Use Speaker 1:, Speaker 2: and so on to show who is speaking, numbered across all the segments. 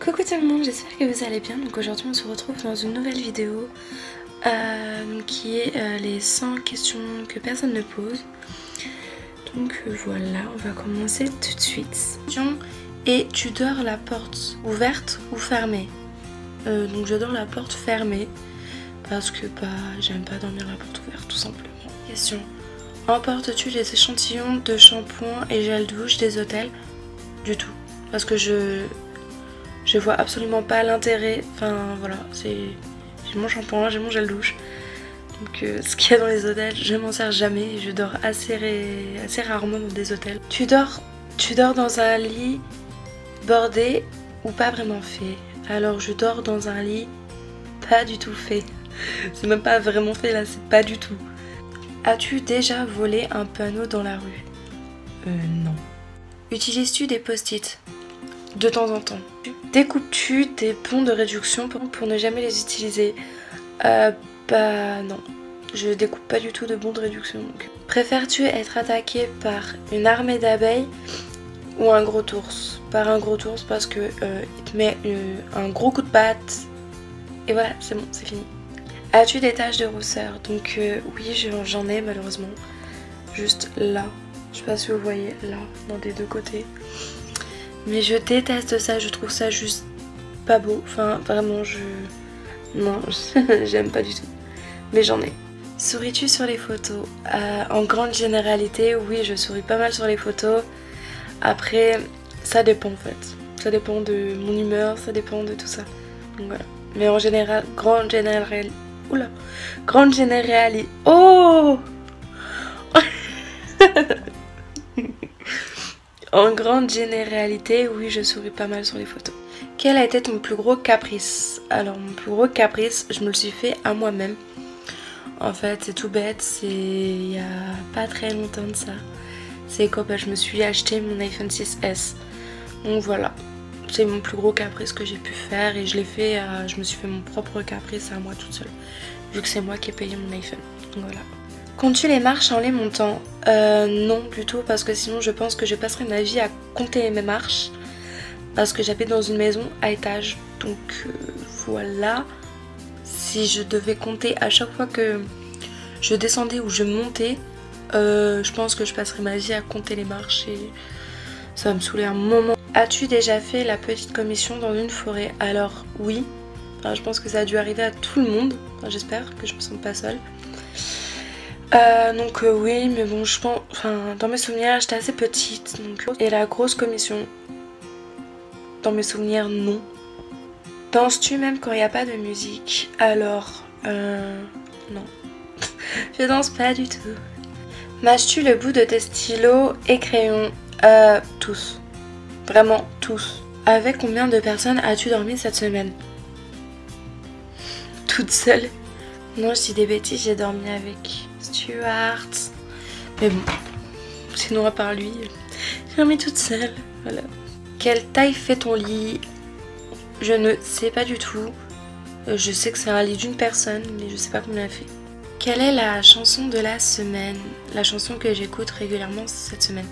Speaker 1: Coucou tout le monde, j'espère que vous allez bien. Donc aujourd'hui on se retrouve dans une nouvelle vidéo qui est les 100 questions que personne ne pose. Donc voilà, on va commencer tout de suite. Et tu dors la porte ouverte ou fermée? Donc je dors la porte fermée parce que j'aime pas dormir la porte ouverte tout simplement. Question: emportes-tu des échantillons de shampoing et gel douche des hôtels? Du tout, parce que je vois absolument pas l'intérêt. Enfin voilà, j'ai mon shampoing, j'ai mon gel douche. Donc ce qu'il y a dans les hôtels, je m'en sers jamais. Je dors assez rarement dans des hôtels. Tu dors dans un lit bordé ou pas vraiment fait? Alors je dors dans un lit pas du tout fait. C'est même pas vraiment fait là, c'est pas du tout. As-tu déjà volé un panneau dans la rue? Non. Utilises-tu des post-it? De temps en temps. Découpes-tu des bons de réduction pour ne jamais les utiliser? Non. Je découpe pas du tout de bons de réduction. Donc. Préfères-tu être attaqué par une armée d'abeilles ou un gros ours? Par un gros ours parce que il te met un gros coup de patte. Et voilà, c'est bon, c'est fini. As-tu des taches de rousseur? Donc oui, j'en ai malheureusement. Juste là. Je sais pas si vous voyez, là, dans des deux côtés. Mais je déteste ça, je trouve ça juste pas beau. Enfin, vraiment, non, j'aime pas du tout. Mais j'en ai. Souris-tu sur les photos? En grande généralité, oui, je souris pas mal sur les photos. Après, ça dépend en fait. Ça dépend de mon humeur, ça dépend de tout ça. Donc voilà. Mais en général, grande généralité... Oh En grande généralité, oui, je souris pas mal sur les photos. Quel a été ton plus gros caprice? Alors, mon plus gros caprice, je me le suis fait à moi-même. En fait, c'est tout bête, c'est il y a pas très longtemps de ça. C'est quand je me suis acheté mon iPhone 6S. Donc voilà, c'est mon plus gros caprice que j'ai pu faire et je l'ai fait, je me suis fait mon propre caprice à moi toute seule. Vu que c'est moi qui ai payé mon iPhone. Donc voilà. Comptes-tu les marches en les montant? Non plutôt, parce que sinon je pense que je passerai ma vie à compter mes marches. Parce que j'habite dans une maison à étage. Donc voilà. Si je devais compter à chaque fois que je descendais ou je montais, je pense que je passerais ma vie à compter les marches et ça va me saouler un moment. As-tu déjà fait la petite commission dans une forêt? Alors oui. Enfin, je pense que ça a dû arriver à tout le monde. Enfin, j'espère que je me sens pas seule. Donc oui, mais bon, je pense, enfin, dans mes souvenirs, j'étais assez petite. Donc... Et la grosse commission, dans mes souvenirs, non. Danses-tu même quand il n'y a pas de musique? Alors, non. Je danse pas du tout. Mâches-tu le bout de tes stylos et crayons? Tous. Vraiment tous. Avec combien de personnes as-tu dormi cette semaine? Toute seule. Non, je dis des bêtises, j'ai dormi avec Stuart. Mais bon, sinon à part lui, j'ai dormi toute seule. Voilà. Quelle taille fait ton lit? Je ne sais pas du tout. Je sais que c'est un lit d'une personne, mais je sais pas combien elle fait. Quelle est la chanson de la semaine? La chanson que j'écoute régulièrement cette semaine.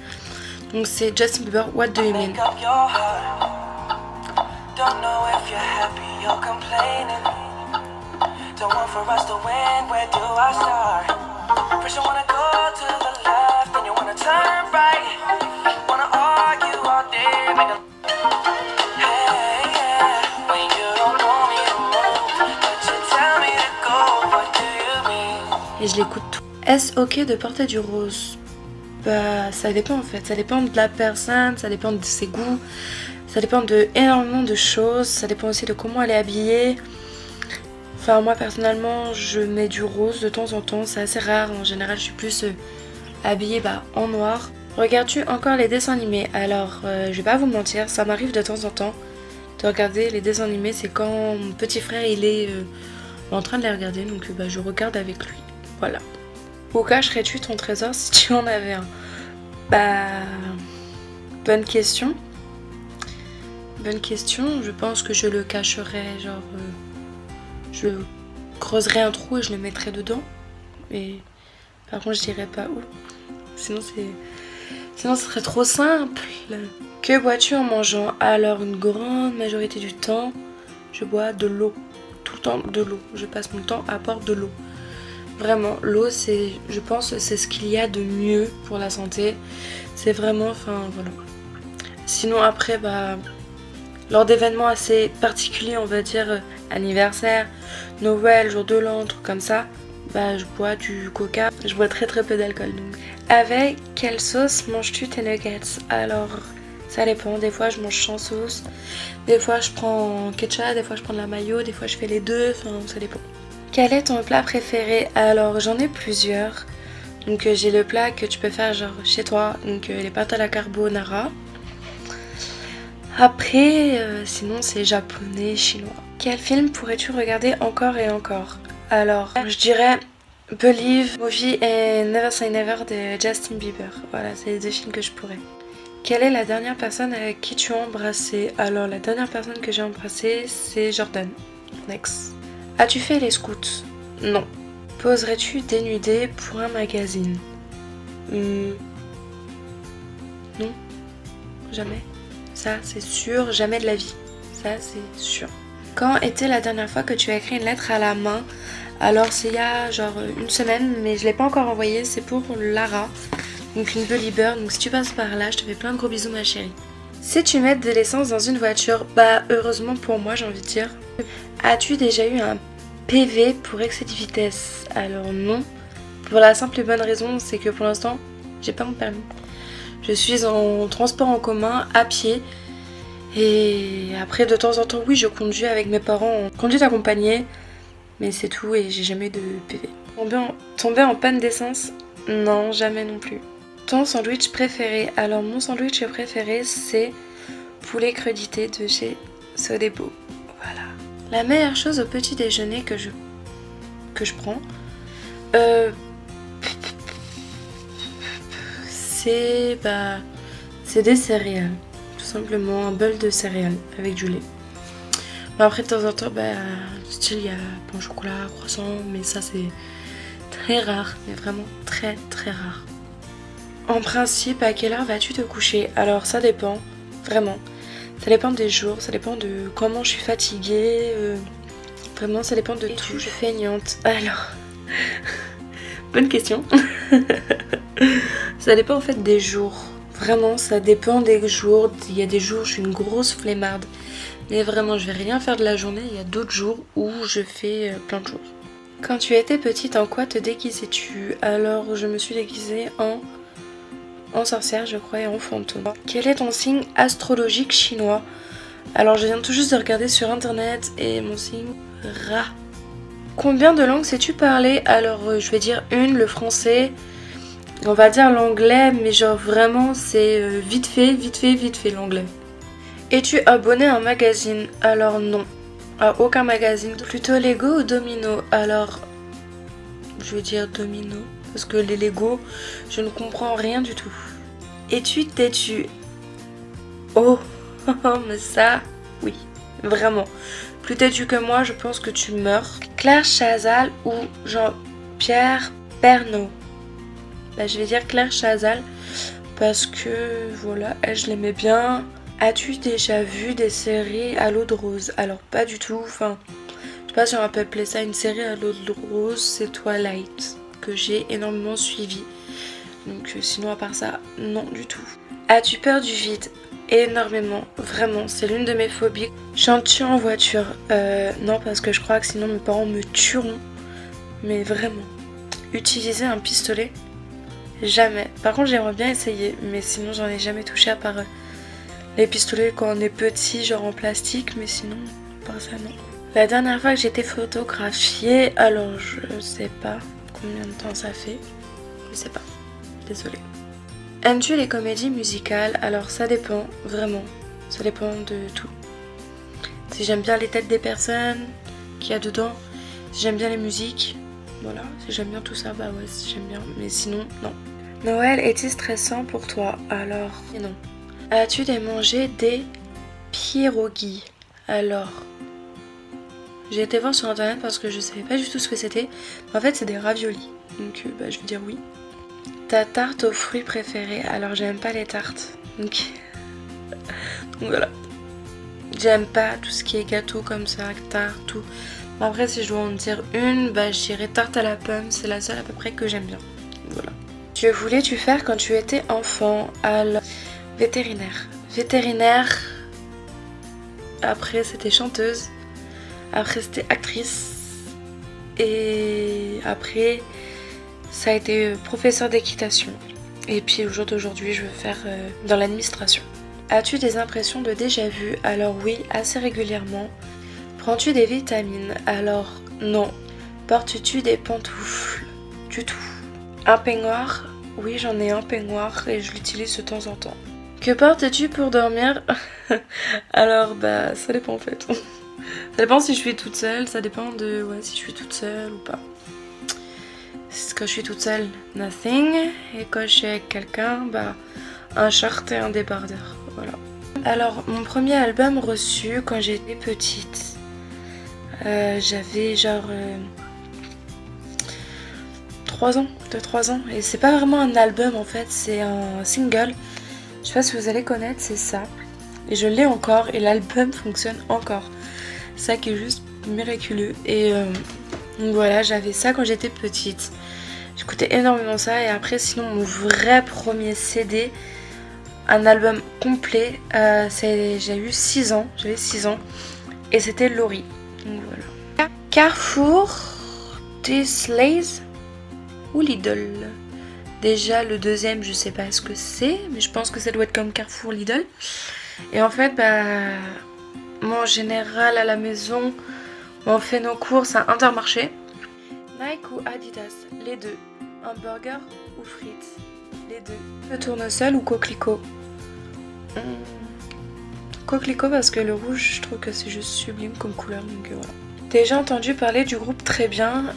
Speaker 1: Donc c'est Justin Bieber, What Do You Mean? Don't want for us to win, where do I start? First you wanna go to the left, then you wanna turn right. Wanna argue all day, make a... Hey, yeah. When you don't want me to move, but you tell me to go, what do you mean? Et je l'écoute tout. Est-ce ok de porter du rose? Bah ça dépend en fait, ça dépend de la personne, ça dépend de ses goûts, ça dépend de énormément de choses, ça dépend aussi de comment elle est habillée. Enfin moi personnellement je mets du rose de temps en temps, c'est assez rare, en général je suis plus habillée en noir. Regardes-tu encore les dessins animés? Alors je vais pas vous mentir, ça m'arrive de temps en temps de regarder les dessins animés, c'est quand mon petit frère il est en train de les regarder, donc je regarde avec lui, voilà. Où cacherais-tu ton trésor si tu en avais un? Bonne question. Bonne question, je pense que je le cacherais genre... je creuserais un trou et je le mettrais dedans. Mais par contre je dirais pas où. Sinon Sinon ce serait trop simple. Que bois-tu en mangeant? Alors une grande majorité du temps, je bois de l'eau. Tout le temps de l'eau. Je passe mon temps à boire de l'eau. Vraiment, l'eau c'est, je pense, c'est ce qu'il y a de mieux pour la santé. C'est vraiment, enfin voilà. Sinon après, lors d'événements assez particuliers, on va dire anniversaire, Noël, jour de l'an, trucs comme ça, je bois du coca. Je bois très peu d'alcool. Donc. Avec quelle sauce manges-tu tes nuggets? Alors, ça dépend. Des fois, je mange sans sauce. Des fois, je prends ketchup. Des fois, je prends de la mayo. Des fois, je fais les deux. Enfin, ça dépend. Quel est ton plat préféré? Alors, j'en ai plusieurs. Donc, j'ai le plat que tu peux faire genre chez toi. Donc, les pâtes à la carbonara. Après, sinon, c'est japonais, chinois. Quel film pourrais-tu regarder encore et encore? Alors, je dirais Believe Movie et Never Say Never de Justin Bieber. Voilà, c'est les deux films que je pourrais. Quelle est la dernière personne avec qui tu as embrassé? Alors, la dernière personne que j'ai embrassée, c'est Jordan, mon ex. As-tu fait les scouts? Non. Poserais-tu dénudé pour un magazine? Non. Jamais. Ça, c'est sûr. Jamais de la vie. Ça, c'est sûr. Quand était la dernière fois que tu as écrit une lettre à la main? Alors c'est il y a genre une semaine, mais je l'ai pas encore envoyée, c'est pour Lara, donc une Belieber, donc si tu passes par là, je te fais plein de gros bisous ma chérie. Si tu mets de l'essence dans une voiture, heureusement pour moi j'ai envie de dire. As-tu déjà eu un PV pour excès de vitesse? Alors non, pour la simple et bonne raison, c'est que pour l'instant, j'ai pas mon permis. Je suis en transport en commun, à pied. Et après de temps en temps oui je conduis avec mes parents en conduite accompagnée. Mais c'est tout et j'ai jamais eu de PV. Tomber en panne d'essence? Non, jamais non plus. Ton sandwich préféré? Alors mon sandwich préféré c'est poulet crudité de chez Sodebo. Voilà. La meilleure chose au petit déjeuner que je prends, c'est des céréales. Tout simplement un bol de céréales avec du lait. Après de temps en temps, style il y a pain au chocolat, croissant, mais ça c'est très rare, mais vraiment très rare. En principe, à quelle heure vas-tu te coucher? Alors ça dépend, vraiment. Ça dépend des jours, ça dépend de comment je suis fatiguée, vraiment ça dépend de tout. Je suis feignante. Alors, bonne question. Ça dépend en fait des jours. Vraiment, ça dépend des jours. Il y a des jours où je suis une grosse flemmarde. Mais vraiment, je vais rien faire de la journée. Il y a d'autres jours où je fais plein de choses. Quand tu étais petite, en quoi te déguisais-tu? Alors, je me suis déguisée en sorcière, je crois, et en fantôme. Quel est ton signe astrologique chinois? Alors, je viens tout juste de regarder sur internet et mon signe, rat. Combien de langues sais-tu parler? Alors, je vais dire une, le français. On va dire l'anglais, mais genre vraiment, c'est vite fait l'anglais. Es-tu abonné à un magazine? Alors non, à aucun magazine. Plutôt Lego ou Domino? Alors, je vais dire Domino, parce que les Lego, je ne comprends rien du tout. Es-tu têtu? Oh, mais ça, oui, vraiment. Plus têtu que moi, je pense que tu meurs. Claire Chazal ou Jean-Pierre Pernaut? Je vais dire Claire Chazal, parce que, voilà, elle, je l'aimais bien. As-tu déjà vu des séries à l'eau de rose? Alors pas du tout, enfin, je sais pas si on peut appeler ça une série à l'eau de rose, c'est Twilight, que j'ai énormément suivi. Donc sinon à part ça, non du tout. As-tu peur du vide? Énormément, vraiment, c'est l'une de mes phobies. Chantes-tu en voiture? Non, parce que je crois que sinon mes parents me tueront, mais vraiment. Utiliser un pistolet? Jamais. Par contre j'aimerais bien essayer, mais sinon j'en ai jamais touché à part... les pistolets quand on est petit, genre en plastique, mais sinon, pas ça non. La dernière fois que j'ai été photographiée, alors je sais pas combien de temps ça fait. Je sais pas, désolée. Aimes-tu les comédies musicales? Alors ça dépend, vraiment. Ça dépend de tout. Si j'aime bien les têtes des personnes qu'il y a dedans, si j'aime bien les musiques, voilà. Si j'aime bien tout ça, ouais, si j'aime bien. Mais sinon, non. Noël est-il stressant pour toi? Alors, non. As-tu mangé des pierogies? Alors, j'ai été voir sur internet parce que je savais pas du tout ce que c'était. En fait, c'est des raviolis. Donc, je vais dire oui. Ta tarte aux fruits préférée? Alors j'aime pas les tartes. Donc voilà. J'aime pas tout ce qui est gâteau comme ça, tarte, tout. Après si je dois en dire une, bah je dirais tarte à la pomme. C'est la seule à peu près que j'aime bien. Voilà. Que voulais-tu faire quand tu étais enfant? Alors, vétérinaire. Vétérinaire. Après c'était chanteuse. Après c'était actrice. Et après ça a été professeur d'équitation. Et puis au jour d'aujourd'hui je veux faire dans l'administration. As-tu des impressions de déjà-vu? Alors oui, assez régulièrement. Prends-tu des vitamines? Alors non. Portes-tu des pantoufles? Du tout. Un peignoir? Oui, j'en ai un peignoir et je l'utilise de temps en temps. Que portes-tu pour dormir? Alors bah ça dépend en fait. Ça dépend si je suis toute seule, ça dépend de si je suis toute seule ou pas. Quand je suis toute seule, nothing. Et quand je suis avec quelqu'un, bah un short et un débardeur. Voilà. Alors mon premier album reçu quand j'étais petite, j'avais genre 3 ans, 2-3 ans. Et c'est pas vraiment un album en fait, c'est un single. Je sais pas si vous allez connaître, c'est ça. Et je l'ai encore et l'album fonctionne encore. Ça qui est juste miraculeux. Et donc voilà, j'avais ça quand j'étais petite. J'écoutais énormément ça. Et après sinon mon vrai premier CD, un album complet, j'ai eu 6 ans. J'avais 6 ans. Et c'était Laurie. Donc voilà. Carrefour, Slays ou Lidl? Déjà le deuxième je sais pas ce que c'est, mais je pense que ça doit être comme Carrefour, Lidl. Et en fait bah moi en général à la maison on fait nos courses à Intermarché. Nike ou Adidas? Les deux. Hamburger ou frites? Les deux. Le tournesol ou coquelicot? Coquelicot parce que le rouge je trouve que c'est juste sublime comme couleur, donc voilà. T'as déjà entendu parler du groupe Très Bien?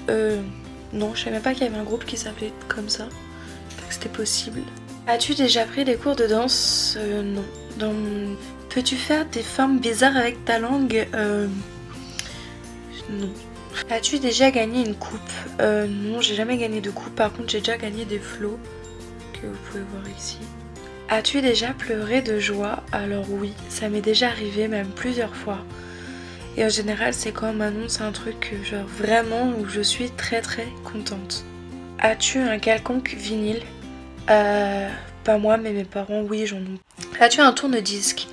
Speaker 1: Non, je savais même pas qu'il y avait un groupe qui s'appelait comme ça. Que c'était possible. As-tu déjà pris des cours de danse? Non. Peux-tu faire des formes bizarres avec ta langue? Non. As-tu déjà gagné une coupe? Non, j'ai jamais gagné de coupe. Par contre, j'ai déjà gagné des flots que vous pouvez voir ici. As-tu déjà pleuré de joie? Alors oui, ça m'est déjà arrivé, même plusieurs fois. Et en général, c'est quand on m'annonce un truc genre vraiment où je suis très très contente. As-tu un quelconque vinyle? Pas moi, mais mes parents, oui, j'en ai. As-tu un tourne-disque?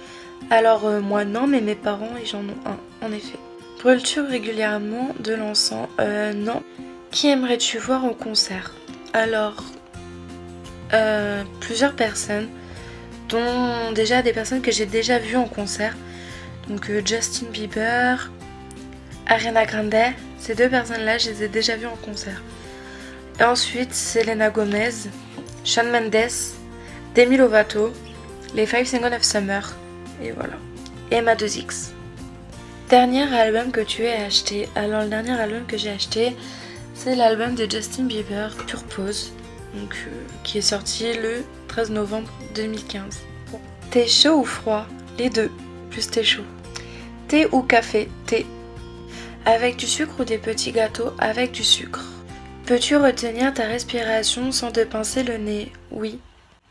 Speaker 1: Alors moi non, mais mes parents, ils en ont un, en effet. Brûles-tu régulièrement de l'encens? Non. Qui aimerais-tu voir en concert? Alors, plusieurs personnes, dont déjà des personnes que j'ai déjà vues en concert. Donc Justin Bieber, Ariana Grande, ces deux personnes-là, je les ai déjà vues en concert. Et ensuite, Selena Gomez, Shawn Mendes, Demi Lovato, les 5 Seconds of Summer, et voilà. Emma 2X. Dernier album que tu as acheté? Alors le dernier album que j'ai acheté, c'est l'album de Justin Bieber, Purpose, donc, qui est sorti le 13 novembre 2015. Thé chaud ou froid? Les deux, plus thé chaud. Thé ou café? Thé. Avec du sucre ou des petits gâteaux? Avec du sucre. Peux-tu retenir ta respiration sans te pincer le nez? Oui.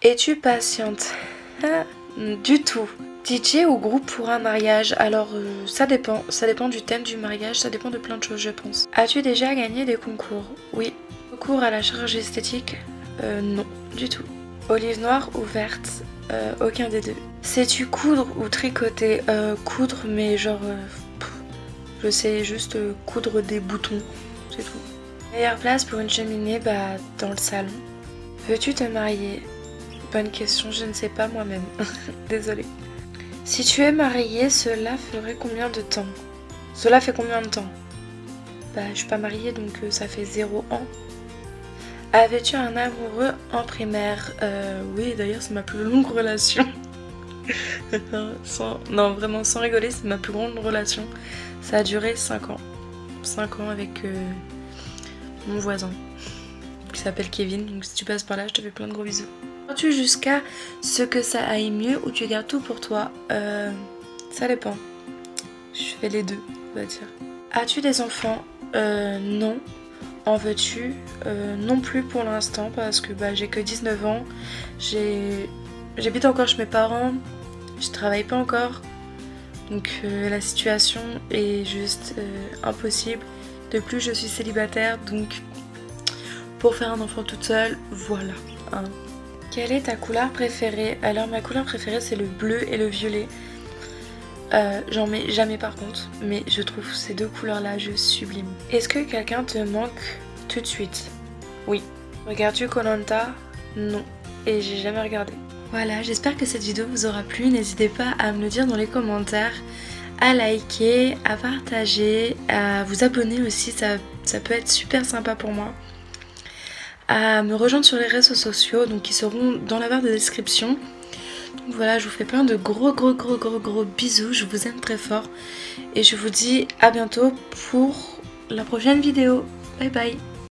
Speaker 1: Es-tu patiente? Du tout. DJ ou groupe pour un mariage? Alors ça dépend du thème du mariage, ça dépend de plein de choses je pense. As-tu déjà gagné des concours? Oui. Concours à la chirurgie esthétique? Non, du tout. Olive noire ou verte? Aucun des deux. Sais-tu coudre ou tricoter? Coudre, mais genre je sais juste coudre des boutons, c'est tout. Meilleure place pour une cheminée? Bah dans le salon. Veux-tu te marier? Bonne question, je ne sais pas moi-même. Désolée. Si tu es mariée, cela ferait combien de temps? Cela fait combien de temps? Bah je suis pas mariée donc ça fait 0 ans. Avais-tu un amoureux en primaire? Oui, d'ailleurs c'est ma plus longue relation. Non, vraiment sans rigoler, c'est ma plus grande relation. Ça a duré 5 ans. 5 ans avec mon voisin qui s'appelle Kevin. Donc si tu passes par là, je te fais plein de gros bisous. Tu jusqu'à ce que ça aille mieux ou tu gardes tout pour toi? Ça dépend. Je fais les deux, on va dire. As-tu des enfants? Non. En veux-tu? Non plus pour l'instant parce que j'ai que 19 ans. J'habite encore chez mes parents. Je travaille pas encore. Donc la situation est juste impossible. De plus je suis célibataire donc pour faire un enfant toute seule, voilà. Hein. Quelle est ta couleur préférée? Alors ma couleur préférée c'est le bleu et le violet. J'en mets jamais par contre, mais je trouve ces deux couleurs là juste sublimes. Est-ce que quelqu'un te manque tout de suite? Oui. Regardes-tu Koh-Lanta? Non. Et j'ai jamais regardé. Voilà, j'espère que cette vidéo vous aura plu. N'hésitez pas à me le dire dans les commentaires, à liker, à partager, à vous abonner aussi, ça peut être super sympa pour moi. À me rejoindre sur les réseaux sociaux, donc qui seront dans la barre de description. Donc voilà, je vous fais plein de gros bisous, je vous aime très fort. Et je vous dis à bientôt pour la prochaine vidéo. Bye bye.